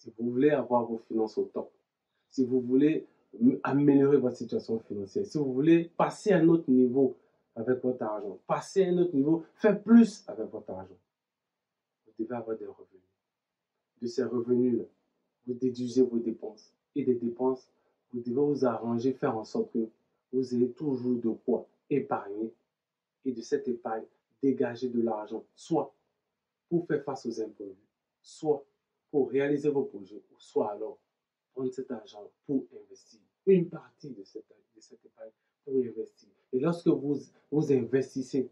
Si vous voulez avoir vos finances au top, si vous voulez améliorer votre situation financière, si vous voulez passer à un autre niveau avec votre argent, passer à un autre niveau, faire plus avec votre argent, vous devez avoir des revenus. De ces revenus-là, vous déduisez vos dépenses. Et des dépenses, vous devez vous arranger, faire en sorte que vous ayez toujours de quoi épargner. Et de cette épargne, dégager de l'argent, soit pour faire face aux imprévus, soit pour réaliser vos projets, ou soit alors prendre cet argent pour investir. Une partie de cette épargne pour investir. Et lorsque vous investissez,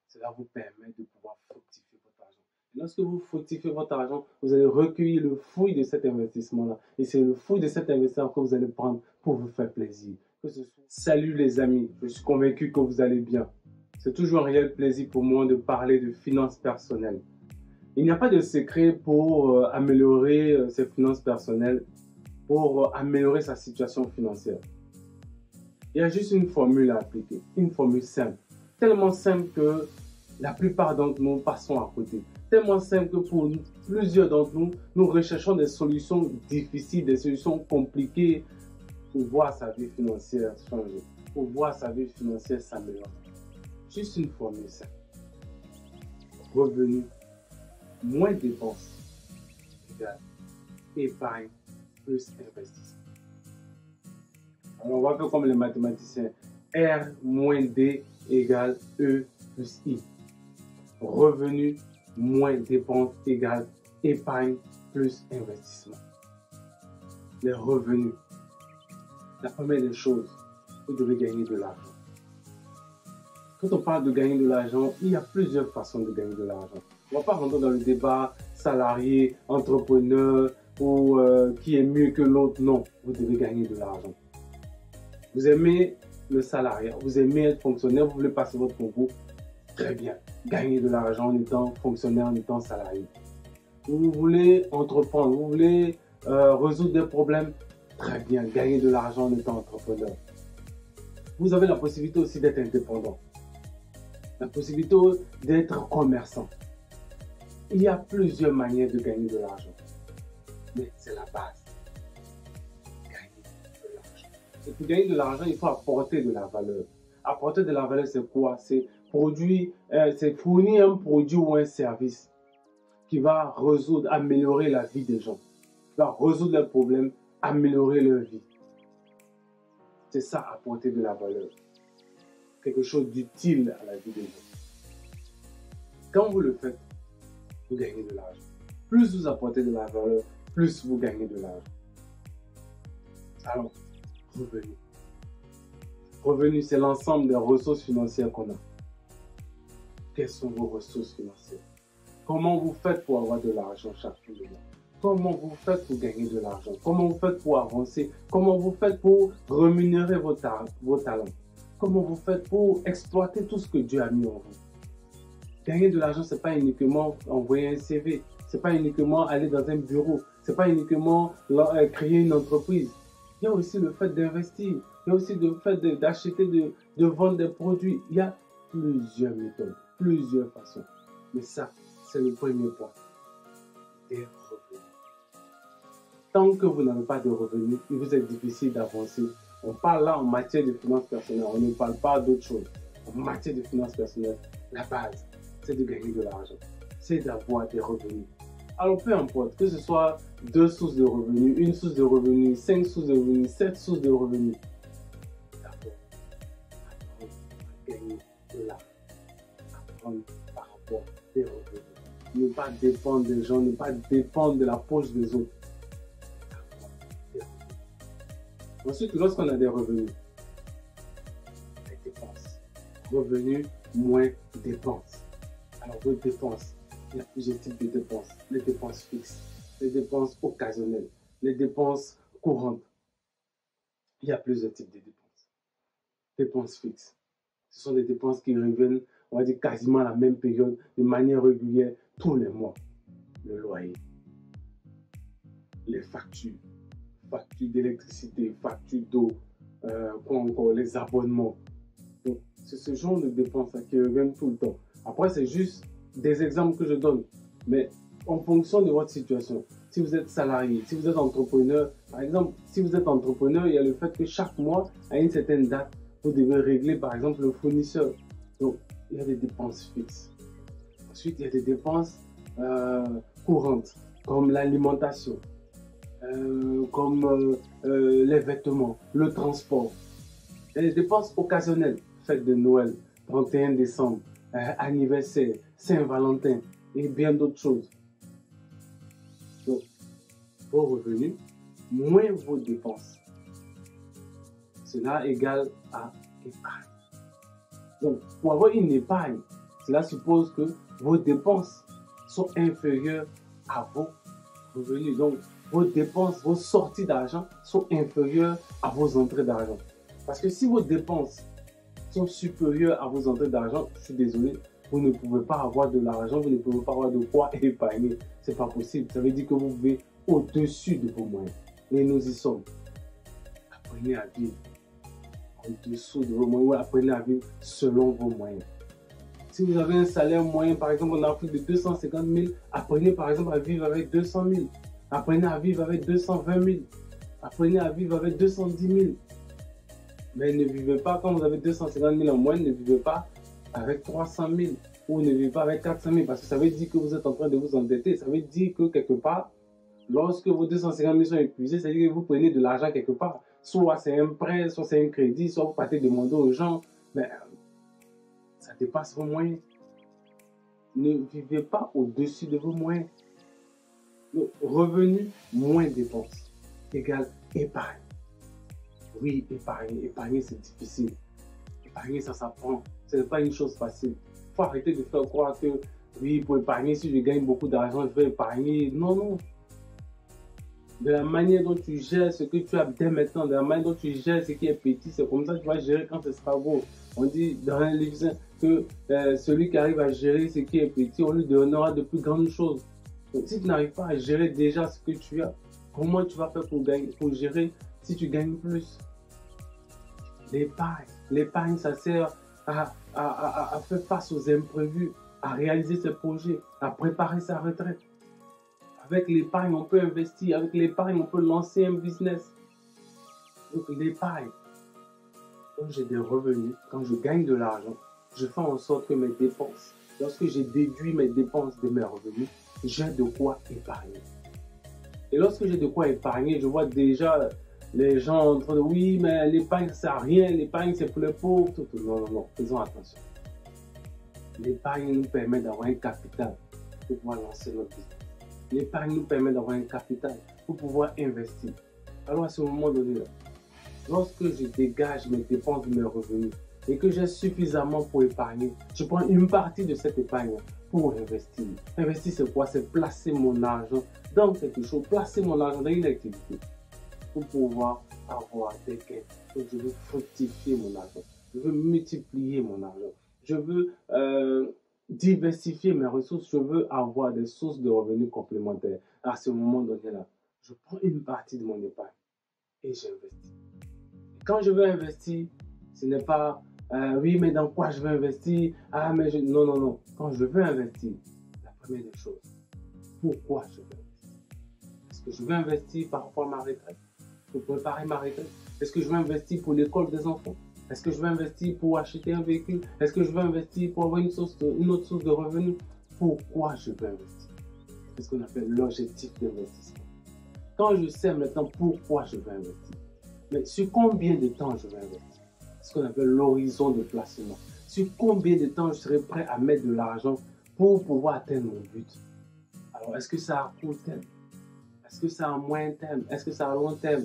cela vous permet de pouvoir fructifier votre argent. Et lorsque vous fructifiez votre argent, vous allez recueillir le fruit de cet investissement-là. Et c'est le fruit de cet investissement que vous allez prendre pour vous faire plaisir. Que ce soit... Salut les amis, je suis convaincu que vous allez bien. C'est toujours un réel plaisir pour moi de parler de finances personnelles. Il n'y a pas de secret pour améliorer ses finances personnelles, pour améliorer sa situation financière. Il y a juste une formule à appliquer, une formule simple. Tellement simple que la plupart d'entre nous passons à côté. Tellement simple que pour plusieurs d'entre nous, nous recherchons des solutions difficiles, des solutions compliquées pour voir sa vie financière changer, pour voir sa vie financière s'améliorer. Juste une formule simple. Revenu moins dépenses égale épargne plus investissement. Alors on va faire comme les mathématiciens. R moins D égale E plus I. Revenu moins dépenses égale épargne plus investissement. Les revenus. La première des choses, vous devez gagner de l'argent. Quand on parle de gagner de l'argent, il y a plusieurs façons de gagner de l'argent. On ne va pas rentrer dans le débat salarié, entrepreneur ou qui est mieux que l'autre. Non, vous devez gagner de l'argent. Vous aimez le salariat, vous aimez être fonctionnaire, vous voulez passer votre concours. Très bien, gagner de l'argent en étant fonctionnaire, en étant salarié. Vous voulez entreprendre, vous voulez résoudre des problèmes. Très bien, gagner de l'argent en étant entrepreneur. Vous avez la possibilité aussi d'être indépendant. La possibilité d'être commerçant. Il y a plusieurs manières de gagner de l'argent. Mais c'est la base. Gagner de l'argent. Et pour gagner de l'argent, il faut apporter de la valeur. Apporter de la valeur, c'est quoi? C'est fournir un produit ou un service qui va résoudre, améliorer la vie des gens. Qui va résoudre leurs problèmes, améliorer leur vie. C'est ça, apporter de la valeur. Quelque chose d'utile à la vie des gens. Quand vous le faites, vous gagnez de l'argent. Plus vous apportez de la valeur, plus vous gagnez de l'argent. Alors, revenu. Revenu, c'est l'ensemble des ressources financières qu'on a. Quelles sont vos ressources financières? Comment vous faites pour avoir de l'argent chaque jour? Comment vous faites pour gagner de l'argent? Comment vous faites pour avancer? Comment vous faites pour rémunérer vos talents? Comment vous faites pour exploiter tout ce que Dieu a mis en vous? Gagner de l'argent, ce n'est pas uniquement envoyer un CV. Ce n'est pas uniquement aller dans un bureau. Ce n'est pas uniquement créer une entreprise. Il y a aussi le fait d'investir. Il y a aussi le fait d'acheter, de vendre des produits. Il y a plusieurs méthodes, plusieurs façons. Mais ça, c'est le premier point. Des revenus. Tant que vous n'avez pas de revenus, il vous est difficile d'avancer. On parle là en matière de finances personnelles. On ne parle pas d'autre chose. En matière de finances personnelles, la base, c'est de gagner de l'argent. C'est d'avoir des revenus. Alors peu importe, que ce soit 2 sources de revenus, 1 source de revenus, 5 sources de revenus, 7 sources de revenus. D'abord, apprendre à gagner de l'argent. Apprendre par rapport à des revenus. Ne pas dépendre des gens, ne pas dépendre de la poche des autres. Ensuite, lorsqu'on a des revenus, les dépenses. Revenus moins dépenses. Alors, vos dépenses, il y a plusieurs types de dépenses. Les dépenses fixes, les dépenses occasionnelles, les dépenses courantes. Il y a plusieurs types de dépenses. Dépenses fixes. Ce sont des dépenses qui reviennent, on va dire, quasiment à la même période, de manière régulière, tous les mois. Le loyer, les factures d'électricité, factures d'eau, quoi encore, les abonnements. Donc, c'est ce genre de dépenses qui reviennent tout le temps. Après, c'est juste des exemples que je donne. Mais en fonction de votre situation, si vous êtes salarié, si vous êtes entrepreneur, par exemple, si vous êtes entrepreneur, il y a le fait que chaque mois, à une certaine date, vous devez régler, par exemple, le fournisseur. Donc, il y a des dépenses fixes. Ensuite, il y a des dépenses courantes, comme l'alimentation, comme les vêtements, le transport. Il y a des dépenses occasionnelles, fête de Noël, 31 décembre, anniversaire, Saint-Valentin et bien d'autres choses. Donc, vos revenus moins vos dépenses. Cela égale à épargne. Donc, pour avoir une épargne, cela suppose que vos dépenses sont inférieures à vos revenus. Donc, vos dépenses, vos sorties d'argent sont inférieures à vos entrées d'argent. Parce que si vos dépenses sont supérieures à vos entrées d'argent, je suis désolé, vous ne pouvez pas avoir de l'argent, vous ne pouvez pas avoir de quoi épargner. Ce n'est pas possible. Ça veut dire que vous vivez au-dessus de vos moyens. Et nous y sommes. Apprenez à vivre en dessous de vos moyens ou apprenez à vivre selon vos moyens. Si vous avez un salaire moyen, par exemple, en Afrique de 250 000, apprenez par exemple à vivre avec 200 000. Apprenez à vivre avec 220 000. Apprenez à vivre avec 210 000. Mais ne vivez pas, quand vous avez 250 000 en moyenne, ne vivez pas avec 300 000 ou ne vivez pas avec 400 000 parce que ça veut dire que vous êtes en train de vous endetter. Ça veut dire que quelque part, lorsque vos 250 000 sont épuisés, ça veut dire que vous prenez de l'argent quelque part. Soit c'est un prêt, soit c'est un crédit, soit vous partez demander aux gens. Mais ça dépasse vos moyens. Ne vivez pas au-dessus de vos moyens. Donc, revenu moins dépenses égale épargne. Oui, épargner. Épargner, c'est difficile. Épargner, ça s'apprend. Ce n'est pas une chose facile. Il faut arrêter de faire croire que, oui, pour épargner, si je gagne beaucoup d'argent, je vais épargner. Non, non. De la manière dont tu gères ce que tu as dès maintenant, de la manière dont tu gères ce qui est petit, c'est comme ça que tu vas gérer quand ce sera gros. On dit dans un livre que celui qui arrive à gérer ce qui est petit, on lui donnera de plus grandes choses. Donc, si tu n'arrives pas à gérer déjà ce que tu as, comment tu vas faire pour gérer si tu gagnes plus? L'épargne. L'épargne, ça sert à faire face aux imprévus, à réaliser ses projets, à préparer sa retraite. Avec l'épargne, on peut investir. Avec l'épargne, on peut lancer un business. Donc l'épargne, quand j'ai des revenus, quand je gagne de l'argent, je fais en sorte que mes dépenses, lorsque j'ai déduit mes dépenses de mes revenus, j'ai de quoi épargner. Et lorsque j'ai de quoi épargner, je vois déjà les gens en train de oui, mais l'épargne ça sert à rien, l'épargne c'est pour les pauvres. Tout. Non, non, non, faisons attention. L'épargne nous permet d'avoir un capital pour pouvoir lancer notre business. L'épargne nous permet d'avoir un capital pour pouvoir investir. Alors à ce moment donné-là, lorsque je dégage mes dépenses de mes revenus et que j'ai suffisamment pour épargner, je prends une partie de cette épargne pour investir. Investir c'est quoi? C'est placer mon argent dans quelque chose, placer mon argent dans une activité pour pouvoir avoir des gains. Donc je veux fructifier mon argent, je veux multiplier mon argent, je veux diversifier mes ressources, je veux avoir des sources de revenus complémentaires. À ce moment donné-là, je prends une partie de mon épargne et j'investis. Quand je veux investir, ce n'est pas oui, mais dans quoi je veux investir? Ah, mais non, non, non. Quand je veux investir, la première des choses, pourquoi je veux investir? Est-ce que je veux investir par rapport à ma retraite? Pour préparer ma retraite? Est-ce que je veux investir pour l'école des enfants? Est-ce que je veux investir pour acheter un véhicule? Est-ce que je veux investir pour avoir une autre source de revenus? Pourquoi je veux investir? C'est ce qu'on appelle l'objectif d'investissement. Quand je sais maintenant pourquoi je veux investir, mais sur combien de temps je veux investir? C'est ce qu'on appelle l'horizon de placement. Sur combien de temps je serai prêt à mettre de l'argent pour pouvoir atteindre mon but? Alors, est-ce que c'est à court terme? Est-ce que c'est à moyen terme? Est-ce que c'est à long terme?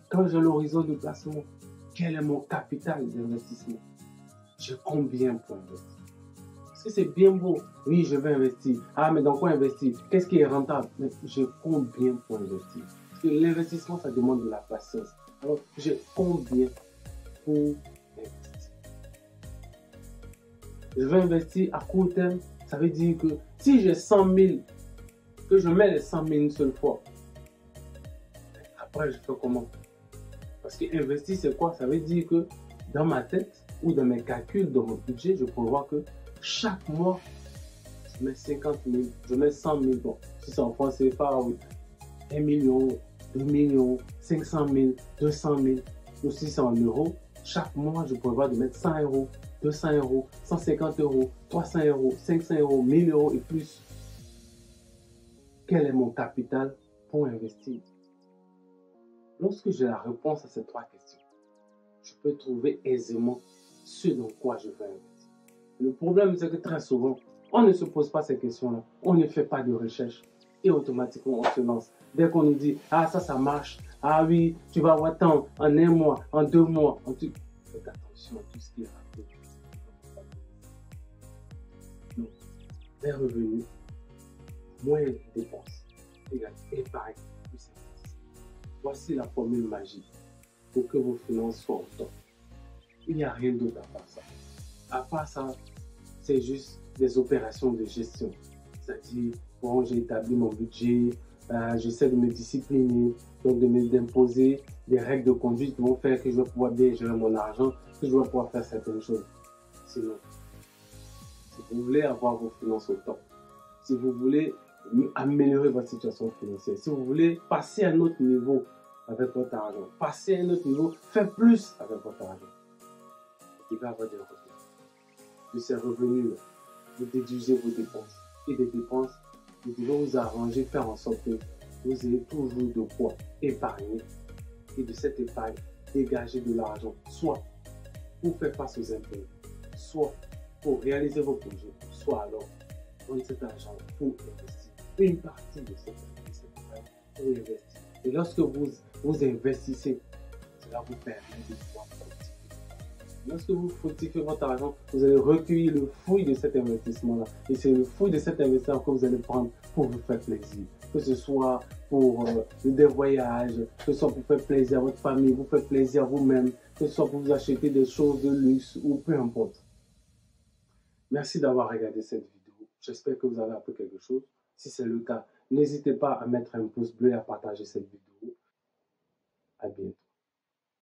Quand j'ai l'horizon de placement, quel est mon capital d'investissement? J'ai combien pour investir? Parce que c'est bien beau. Oui, je vais investir. Ah, mais dans quoi investir? Qu'est-ce qui est rentable? Mais j'ai combien pour investir? Parce que l'investissement, ça demande de la patience. Alors, j'ai combien pour investir? Je vais investir à court terme. Ça veut dire que si j'ai 100 000, que je mets les 100 000 une seule fois, après, je fais comment? Parce que investir, c'est quoi? Ça veut dire que dans ma tête ou dans mes calculs, dans mon budget, je peux voir que chaque mois, je mets 50 000, je mets 100 000, bon, si c'est en France CFA, oui, 1 million, 2 millions, 500 000, 200 000, ou si c'est en euros, chaque mois, je prévois de mettre 100 euros, 200 euros, 150 euros, 300 euros, 500 euros, 1000 euros et plus. Quel est mon capital pour investir? Lorsque j'ai la réponse à ces trois questions, je peux trouver aisément ce dans quoi je veux investir. Le problème, c'est que très souvent, on ne se pose pas ces questions-là. On ne fait pas de recherche et automatiquement, on se lance. Dès qu'on nous dit, ah, ça marche. Ah oui, tu vas avoir tant en 1 mois, en 2 mois. Faites attention à tout ce qui est rapide. Donc, les revenus, moins de dépenses, égale épargne plus investissement. Voici la formule magique pour que vos finances soient au top. Il n'y a rien d'autre à part ça. À part ça, c'est juste des opérations de gestion. C'est-à-dire, bon, j'ai établi mon budget, j'essaie de me discipliner, donc d'imposer des règles de conduite qui vont faire que je vais pouvoir bien gérer mon argent, que je vais pouvoir faire certaines choses. Sinon, si vous voulez avoir vos finances au top, si vous voulez améliorer votre situation financière, si vous voulez passer à un autre niveau avec votre argent, passer à un autre niveau, faire plus avec votre argent, vous devez avoir des revenus. De ces revenus-là, vous déduisez vos dépenses. Et des dépenses, vous devez vous arranger, faire en sorte que vous ayez toujours de quoi épargner. Et de cette épargne, dégager de l'argent, soit pour faire face aux impayés, soit pour réaliser vos projets, soit alors prendre cet argent pour investir. Une partie de cette épargne pour investir. Et lorsque vous investissez, cela vous permet de pouvoir fructifier. Lorsque vous fructifiez votre argent, vous allez recueillir le fruit de cet investissement-là. Et c'est le fruit de cet investissement que vous allez prendre pour vous faire plaisir. Que ce soit pour des voyages, que ce soit pour faire plaisir à votre famille, vous faire plaisir à vous-même, que ce soit pour vous acheter des choses de luxe ou peu importe. Merci d'avoir regardé cette vidéo. J'espère que vous avez appris quelque chose. Si c'est le cas, n'hésitez pas à mettre un pouce bleu et à partager cette vidéo. À bientôt.